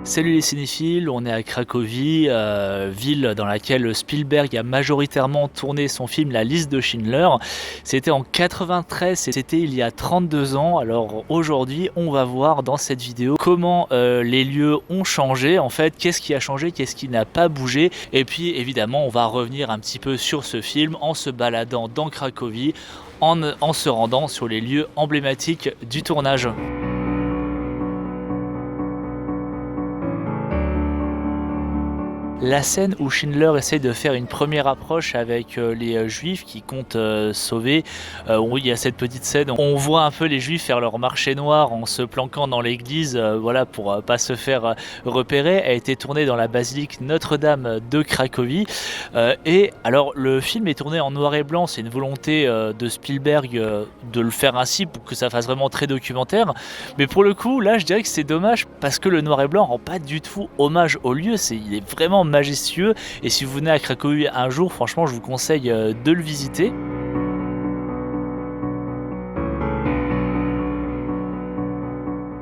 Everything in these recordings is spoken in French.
Salut les cinéphiles, on est à Cracovie, ville dans laquelle Spielberg a majoritairement tourné son film La Liste de Schindler. C'était en 93 et c'était il y a 32 ans. Alors aujourd'hui, on va voir dans cette vidéo comment les lieux ont changé, en fait, qu'est-ce qui a changé, qu'est-ce qui n'a pas bougé. Et puis évidemment, on va revenir un petit peu sur ce film en se baladant dans Cracovie, en se rendant sur les lieux emblématiques du tournage. La scène où Schindler essaie de faire une première approche avec les Juifs qui comptent sauver, où il y a cette petite scène, on voit un peu les Juifs faire leur marché noir en se planquant dans l'église, voilà, pour pas se faire repérer, a été tournée dans la basilique Notre-Dame de Cracovie. Et alors le film est tourné en noir et blanc, c'est une volonté de Spielberg de le faire ainsi pour que ça fasse vraiment très documentaire. Mais pour le coup, là je dirais que c'est dommage parce que le noir et blanc rend pas du tout hommage au lieu, il est vraiment majestueux, et si vous venez à Cracovie un jour, franchement je vous conseille de le visiter.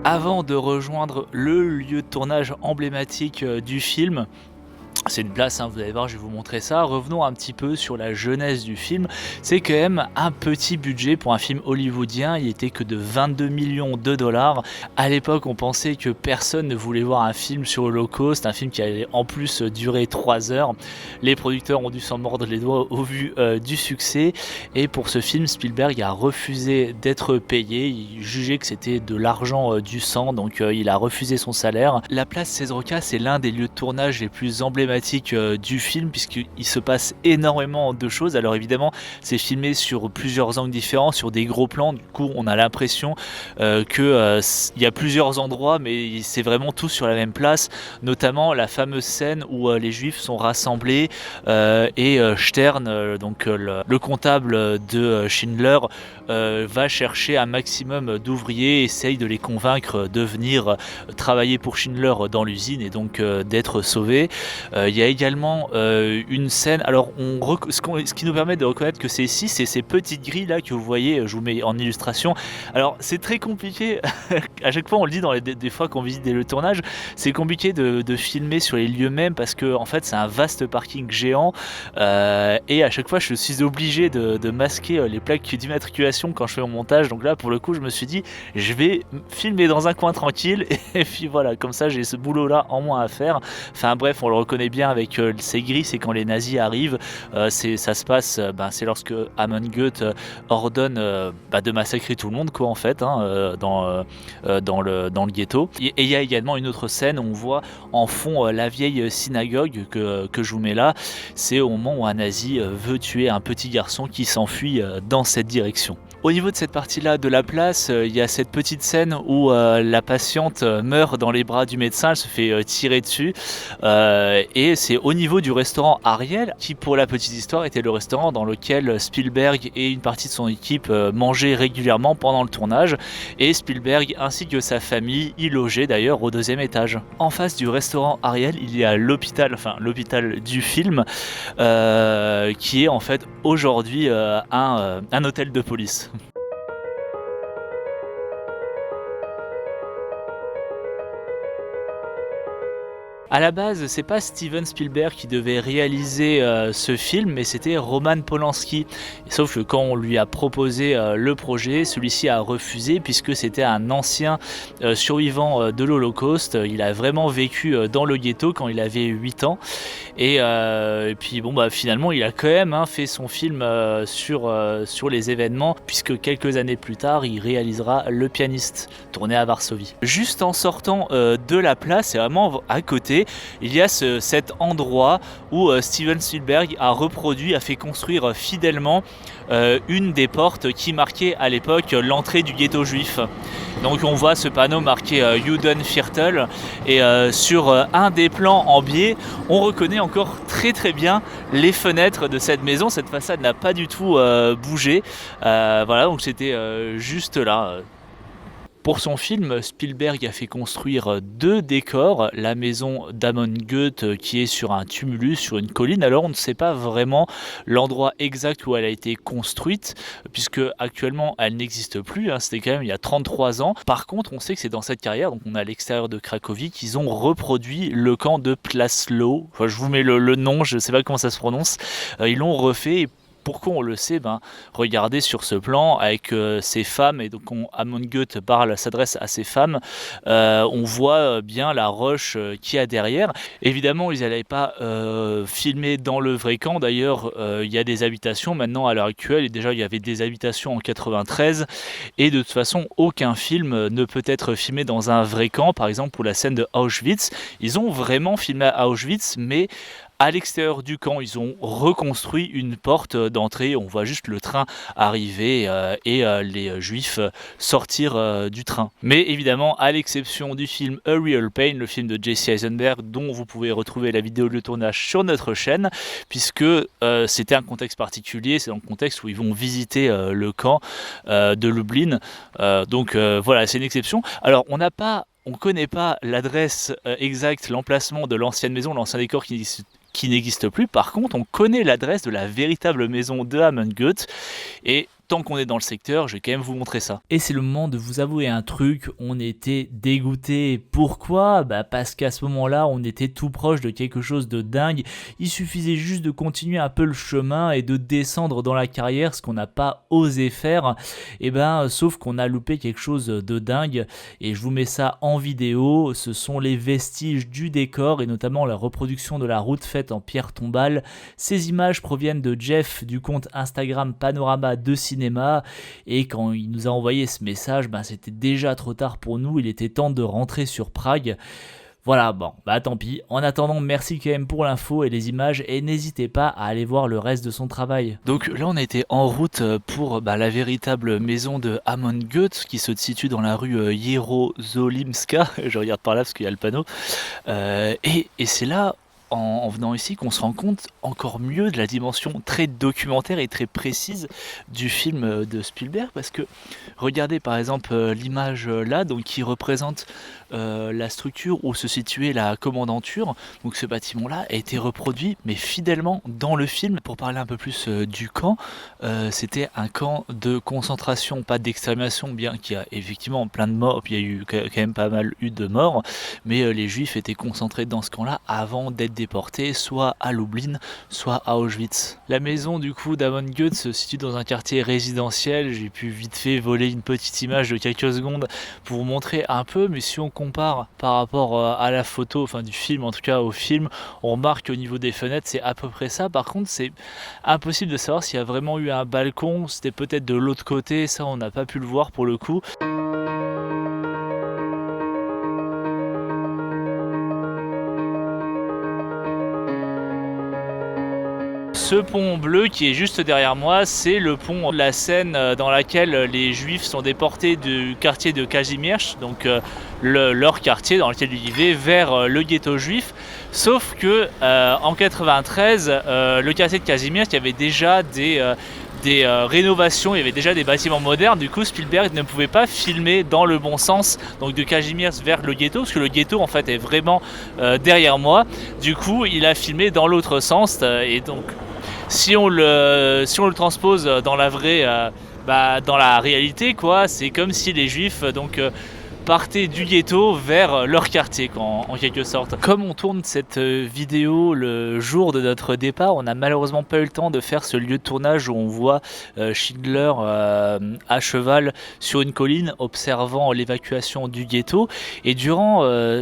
Avant de rejoindre le lieu de tournage emblématique du film, c'est une place, hein, vous allez voir, je vais vous montrer ça. Revenons un petit peu sur la jeunesse du film. C'est quand même un petit budget pour un film hollywoodien. Il était que de 22 millions de dollars. À l'époque, on pensait que personne ne voulait voir un film sur l'Holocauste, un film qui allait en plus durer 3 heures. Les producteurs ont dû s'en mordre les doigts au vu du succès. Et pour ce film, Spielberg a refusé d'être payé. Il jugeait que c'était de l'argent du sang, donc il a refusé son salaire. La place Cezroka, c'est l'un des lieux de tournage les plus emblématiques du film, puisqu'il se passe énormément de choses. Alors évidemment, c'est filmé sur plusieurs angles différents, sur des gros plans. Du coup, on a l'impression qu'il y a plusieurs endroits, mais c'est vraiment tous sur la même place. Notamment la fameuse scène où les Juifs sont rassemblés et Stern, donc le comptable de Schindler, va chercher un maximum d'ouvriers, essaye de les convaincre de venir travailler pour Schindler dans l'usine et donc d'être sauvés. Il y a également une scène, alors ce qui nous permet de reconnaître que c'est ici, c'est ces petites grilles là que vous voyez, je vous mets en illustration. Alors c'est très compliqué, à chaque fois on le dit des fois qu'on visite le tournage, c'est compliqué de filmer sur les lieux mêmes parce que en fait c'est un vaste parking géant et à chaque fois je suis obligé de masquer les plaques d'immatriculation quand je fais mon montage. Donc là pour le coup je me suis dit je vais filmer dans un coin tranquille et puis voilà, comme ça j'ai ce boulot là en moins à faire. Enfin bref, on le reconnaît bien avec ces grilles, c'est quand les nazis arrivent, ça se passe, c'est lorsque Amon Goeth ordonne de massacrer tout le monde, quoi, en fait, hein, dans le ghetto. Et il y a également une autre scène où on voit en fond la vieille synagogue que je vous mets là. C'est au moment où un nazi veut tuer un petit garçon qui s'enfuit dans cette direction. Au niveau de cette partie-là de la place, il y a cette petite scène où la patiente meurt dans les bras du médecin, elle se fait tirer dessus. Et c'est au niveau du restaurant Ariel, qui pour la petite histoire était le restaurant dans lequel Spielberg et une partie de son équipe mangeaient régulièrement pendant le tournage. Et Spielberg ainsi que sa famille y logeaient d'ailleurs au 2e étage. En face du restaurant Ariel, il y a l'hôpital du film, qui est en fait aujourd'hui un hôtel de police. À la base, c'est pas Steven Spielberg qui devait réaliser ce film, mais c'était Roman Polanski. Sauf que quand on lui a proposé le projet, celui-ci a refusé puisque c'était un ancien survivant de l'Holocauste. Il a vraiment vécu dans le ghetto quand il avait 8 ans. Et puis finalement, il a quand même fait son film sur les événements, puisque quelques années plus tard, il réalisera Le Pianiste, tourné à Varsovie. Juste en sortant de la place, c'est vraiment à côté, il y a cet endroit où Steven Spielberg a fait construire fidèlement une des portes qui marquait à l'époque l'entrée du ghetto juif. Donc on voit ce panneau marqué Judenviertel et sur un des plans en biais, on reconnaît encore très très bien les fenêtres de cette maison. Cette façade n'a pas du tout bougé. Voilà, donc c'était juste là. Pour son film, Spielberg a fait construire 2 décors, la maison d'Amon Goeth qui est sur un tumulus, sur une colline. Alors on ne sait pas vraiment l'endroit exact où elle a été construite, puisque actuellement elle n'existe plus, hein, c'était quand même il y a 33 ans. Par contre, on sait que c'est dans cette carrière, donc on est à l'extérieur de Cracovie, qu'ils ont reproduit le camp de Plaslo. Enfin, je vous mets le nom, je ne sais pas comment ça se prononce. Ils l'ont refait. Et pourquoi on le sait? Regardez sur ce plan avec ces femmes, et donc Amon Goeth s'adresse à ces femmes, on voit bien la roche qu'il y a derrière. Évidemment, ils n'allaient pas filmer dans le vrai camp, d'ailleurs il y a des habitations maintenant à l'heure actuelle, et déjà il y avait des habitations en 93, et de toute façon aucun film ne peut être filmé dans un vrai camp. Par exemple pour la scène de Auschwitz, ils ont vraiment filmé à Auschwitz, mais à l'extérieur du camp, ils ont reconstruit une porte d'entrée. On voit juste le train arriver et les juifs sortir du train. Mais évidemment, à l'exception du film A Real Pain, le film de Jesse Eisenberg, dont vous pouvez retrouver la vidéo de tournage sur notre chaîne, puisque c'était un contexte particulier. C'est dans le contexte où ils vont visiter le camp de Lublin. Donc voilà, c'est une exception. Alors, on ne connaît pas l'adresse exacte, l'emplacement de l'ancienne maison, l'ancien décor qui n'existe plus. Par contre, on connaît l'adresse de la véritable maison de Amon Goeth, et tant qu'on est dans le secteur, je vais quand même vous montrer ça. Et c'est le moment de vous avouer un truc, on était dégoûtés. Pourquoi? Parce qu'à ce moment-là, on était tout proche de quelque chose de dingue. Il suffisait juste de continuer un peu le chemin et de descendre dans la carrière, ce qu'on n'a pas osé faire. Sauf qu'on a loupé quelque chose de dingue, et je vous mets ça en vidéo. Ce sont les vestiges du décor, et notamment la reproduction de la route faite en pierre tombale. Ces images proviennent de Jeff du compte Instagram Panorama de Cinéma, et quand il nous a envoyé ce message, c'était déjà trop tard pour nous, il était temps de rentrer sur Prague. Voilà, tant pis. En attendant, merci quand même pour l'info et les images, et n'hésitez pas à aller voir le reste de son travail. Donc là, on a été en route pour la véritable maison de Amon Goeth, qui se situe dans la rue Jerozolimska. Je regarde par là parce qu'il y a le panneau. Et c'est là, en venant ici, qu'on se rend compte encore mieux de la dimension très documentaire et très précise du film de Spielberg, parce que regardez par exemple l'image là, donc qui représente la structure où se situait la commandanture. Donc ce bâtiment là a été reproduit mais fidèlement dans le film. Pour parler un peu plus du camp, c'était un camp de concentration, pas d'extermination, bien qu'il y a effectivement plein de morts, puis il y a eu quand même pas mal de morts, mais les juifs étaient concentrés dans ce camp là avant d'être déportés soit à Lublin, soit à Auschwitz. La maison du coup d'Amon Goeth se situe dans un quartier résidentiel. J'ai pu vite fait voler une petite image de quelques secondes pour vous montrer un peu, mais si on compare par rapport à la photo, enfin du film, en tout cas au film, on remarque qu'au niveau des fenêtres c'est à peu près ça. Par contre, c'est impossible de savoir s'il y a vraiment eu un balcon, c'était peut-être de l'autre côté, ça on n'a pas pu le voir pour le coup. Ce pont bleu qui est juste derrière moi, c'est le pont de la Seine dans laquelle les juifs sont déportés du quartier de Kazimierz, donc leur quartier dans lequel ils vivaient, vers le ghetto juif. Sauf que en 93, le quartier de Kazimierz, il y avait déjà des rénovations, il y avait déjà des bâtiments modernes. Du coup, Spielberg ne pouvait pas filmer dans le bon sens, donc de Kazimierz vers le ghetto, parce que le ghetto en fait est vraiment derrière moi. Du coup, il a filmé dans l'autre sens, et donc si on le transpose dans la vraie, dans la réalité, quoi, c'est comme si les juifs partaient du ghetto vers leur quartier, en quelque sorte. Comme on tourne cette vidéo le jour de notre départ, on n'a malheureusement pas eu le temps de faire ce lieu de tournage où on voit Schindler à cheval sur une colline observant l'évacuation du ghetto. Et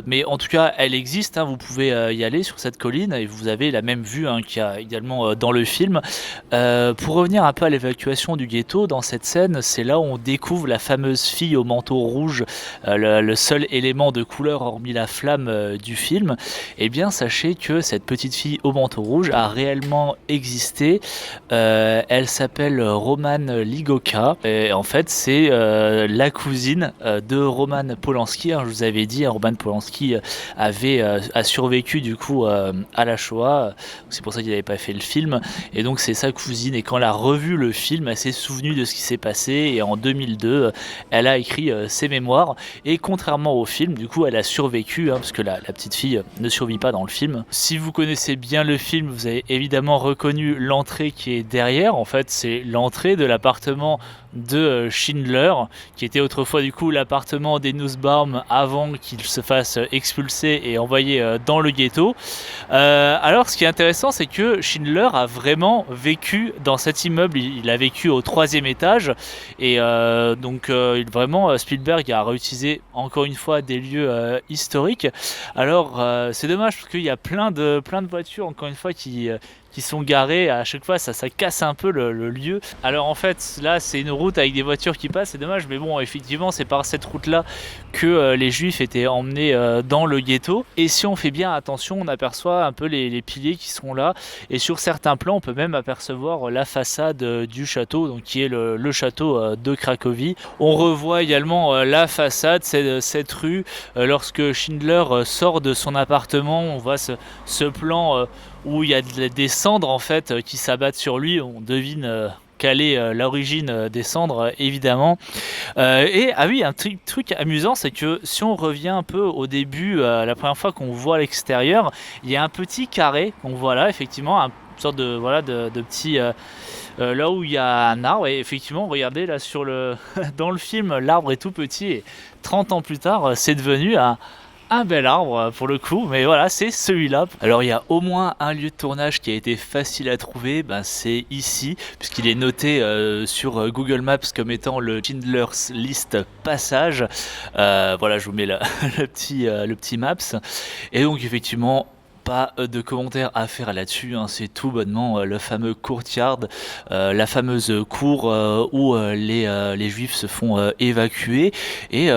mais en tout cas elle existe, vous pouvez y aller sur cette colline et vous avez la même vue qu'il y a également dans le film. Pour revenir un peu à l'évacuation du ghetto, dans cette scène, c'est là où on découvre la fameuse fille au manteau rouge, le seul élément de couleur hormis la flamme du film, eh bien sachez que cette petite fille au manteau rouge a réellement existé. Elle s'appelle Roman Ligoka et en fait c'est la cousine de Roman Polanski. Je vous avais dit, Roman Polanski a survécu du coup à la Shoah, c'est pour ça qu'il n'avait pas fait le film, et donc c'est sa cousine, et quand elle a revu le film, elle s'est souvenue de ce qui s'est passé, et en 2002 elle a écrit ses mémoires, et contrairement au film, du coup elle a survécu, parce que la petite fille ne survit pas dans le film. Si vous connaissez bien le film, vous avez évidemment reconnu l'entrée qui est derrière. En fait c'est l'entrée de l'appartement de Schindler, qui était autrefois du coup l'appartement des Nussbaum avant qu'il se fasse expulser et envoyer dans le ghetto. Alors ce qui est intéressant, c'est que Schindler a vraiment vécu dans cet immeuble. Il a vécu au 3e étage, et donc vraiment Spielberg a réutilisé encore une fois des lieux historiques. Alors c'est dommage parce qu'il y a plein de voitures encore une fois qui sont garées. À chaque fois ça casse un peu le lieu. Alors en fait là c'est une route avec des voitures qui passent, c'est dommage, mais bon effectivement c'est par cette route là que les juifs étaient emmenés dans le ghetto, et si on fait bien attention on aperçoit un peu les piliers qui sont là, et sur certains plans on peut même apercevoir la façade du château, donc qui est le château de Cracovie. On revoit également la façade, cette rue, lorsque Schindler sort de son appartement. On voit ce plan où il y a des cendres en fait qui s'abattent sur lui. On devine quelle est l'origine des cendres évidemment. Et ah oui, un truc amusant, c'est que si on revient un peu au début, la première fois qu'on voit l'extérieur, il y a un petit carré qu'on voit là, effectivement, une sorte de petit là où il y a un arbre, et effectivement regardez là dans le film, l'arbre est tout petit, et 30 ans plus tard c'est devenu un bel arbre pour le coup, mais voilà, c'est celui-là. Alors il y a au moins un lieu de tournage qui a été facile à trouver, c'est ici, puisqu'il est noté sur Google Maps comme étant le Schindler's List passage. Voilà, je vous mets le petit Maps, et donc effectivement pas de commentaires à faire là-dessus, c'est tout bonnement le fameux courtyard, la fameuse cour où les juifs se font évacuer, et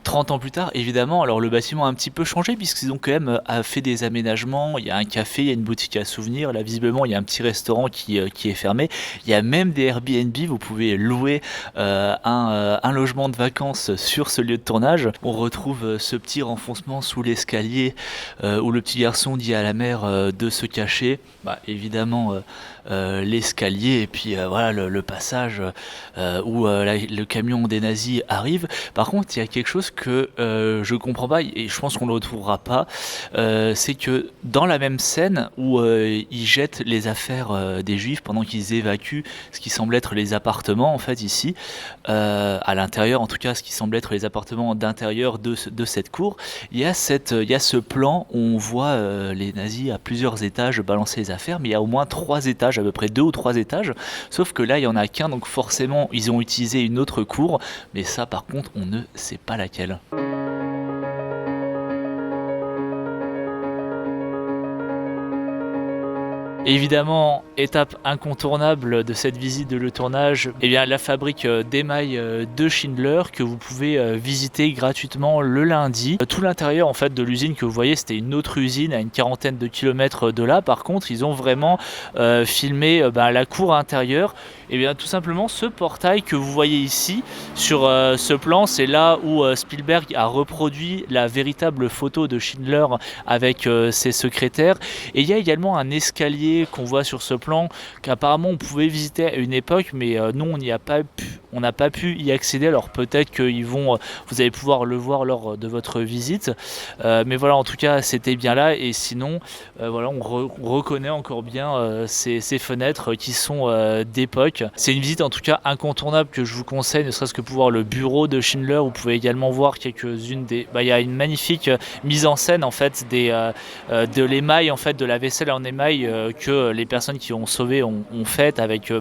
30 ans plus tard, évidemment, alors le bâtiment a un petit peu changé puisqu'ils ont quand même fait des aménagements. Il y a un café, il y a une boutique à souvenirs. Là, visiblement, il y a un petit restaurant qui est fermé. Il y a même des Airbnb. Vous pouvez louer un logement de vacances sur ce lieu de tournage. On retrouve ce petit renfoncement sous l'escalier où le petit garçon dit à la mère de se cacher. Évidemment, l'escalier, et puis voilà le passage où le camion des nazis arrive. Par contre, il y a quelque chose que je comprends pas, et je pense qu'on le retrouvera pas, c'est que dans la même scène où ils jettent les affaires des juifs pendant qu'ils évacuent ce qui semble être les appartements en fait ici, à l'intérieur en tout cas, ce qui semble être les appartements d'intérieur de cette cour, il y a ce plan où on voit les nazis à plusieurs étages balancer les affaires, mais il y a au moins 3 étages, à peu près 2 ou 3 étages, sauf que là il y en a qu'un, donc forcément ils ont utilisé une autre cour, mais ça par contre on ne sait pas laquelle. Évidemment, étape incontournable de cette visite de le tournage, la fabrique d'émail de Schindler que vous pouvez visiter gratuitement le lundi. Tout l'intérieur en fait de l'usine que vous voyez, c'était une autre usine à une quarantaine de kilomètres de là. Par contre, ils ont vraiment filmé la cour intérieure. Tout simplement ce portail que vous voyez ici sur ce plan, c'est là où Spielberg a reproduit la véritable photo de Schindler avec ses secrétaires. Et il y a également un escalier qu'on voit sur ce plan qu'apparemment on pouvait visiter à une époque, mais nous on n'a pas pu y accéder. Alors peut-être que vous allez pouvoir le voir lors de votre visite, mais voilà, en tout cas c'était bien là. Et sinon voilà, on reconnaît encore bien ces fenêtres qui sont d'époque. C'est une visite en tout cas incontournable que je vous conseille, ne serait-ce que pour voir le bureau de Schindler. Vous pouvez également voir quelques-unes il y a une magnifique mise en scène en fait de l'émail, en fait de la vaisselle en émail que les personnes qui ont sauvé ont fait, avec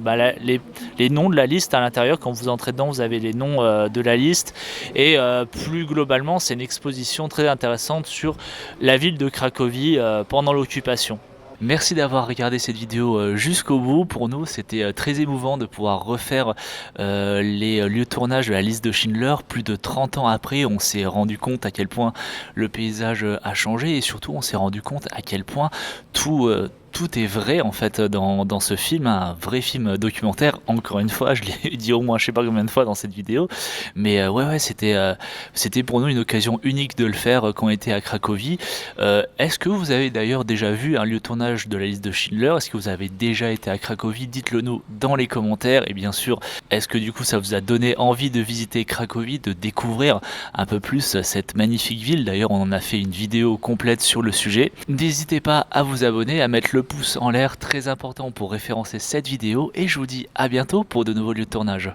les noms de la liste à l'intérieur. Quand vous entrez dedans, vous avez les noms de la liste, et plus globalement c'est une exposition très intéressante sur la ville de Cracovie pendant l'occupation. Merci d'avoir regardé cette vidéo, jusqu'au bout. Pour nous, c'était, très émouvant de pouvoir refaire, les, lieux de tournage de La Liste de Schindler. Plus de 30 ans après, on s'est rendu compte à quel point le paysage, a changé et surtout on s'est rendu compte à quel point tout est vrai en fait, dans ce film, un vrai film documentaire. Encore une fois, je l'ai dit au moins je sais pas combien de fois dans cette vidéo, mais, ouais, c'était pour nous une occasion unique de le faire, quand on était à Cracovie. Est-ce que vous avez d'ailleurs déjà vu un lieu de tournage de La Liste de Schindler? Est-ce que vous avez déjà été à Cracovie? Dites-le nous dans les commentaires et bien sûr, est-ce que du coup ça vous a donné envie de visiter Cracovie, de découvrir un peu plus cette magnifique ville? D'ailleurs, on en a fait une vidéo complète sur le sujet. N'hésitez pas à vous abonner, à mettre le pouce en l'air, très important pour référencer cette vidéo et je vous dis à bientôt pour de nouveaux lieux de tournage.